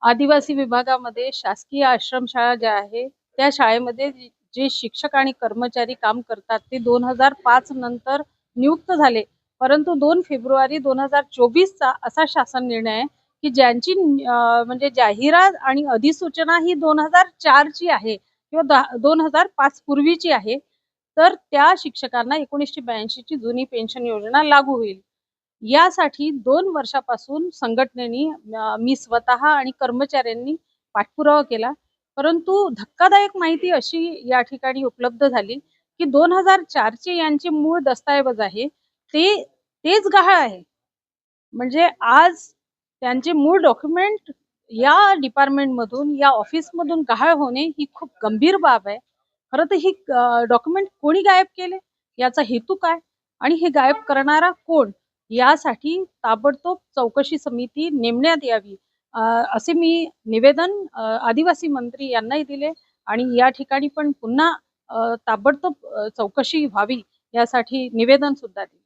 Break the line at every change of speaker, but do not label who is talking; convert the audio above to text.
आदिवासी विभागामध्ये शासकीय आश्रमशाळा ज्या आहे त्या शाळेमध्ये जे शिक्षक आणि कर्मचारी काम करतात ते 2005 नंतर नियुक्त झाले, परंतु 2 फेब्रुवारी 2024 चा असा शासन निर्णय आहे की ज्यांची म्हणजे जाहिरात आणि अधिसूचना ही 2004 ची आहे किंवा 2005 पूर्वीची आहे, तर त्या शिक्षकांना 1982 ची जुनी पेन्शन योजना लागू होईल। यासाठी 2 वर्षापासून संघटनेनी मी स्वतः आणि कर्मचाऱ्यांनी पाठपुरावा केला, परंतु धक्कादायक माहिती अशी या ठिकाणी उपलब्ध झाली की 2004 चे यांचे मूळ दस्तऐवज आहे तेच गहाळ आहे। म्हणजे आज त्यांचे मूळ डॉक्युमेंट या डिपार्टमेंट मधून या ऑफिस मधून गहाळ होणे ही खूप गंभीर बाब आहे। खरं तर ही डॉक्युमेंट कोणी गायब केले, याचा हेतू काय आणि हे गायब करणारा कोण, यासाठी ताबडतोब चौकशी समिती नेमण्यात यावी असे मी निवेदन आदिवासी मंत्री यांनाही दिले आणि या ठिकाणी पण पुन्हा ताबडतोब चौकशी व्हावी यासाठी निवेदन सुद्धा दिले।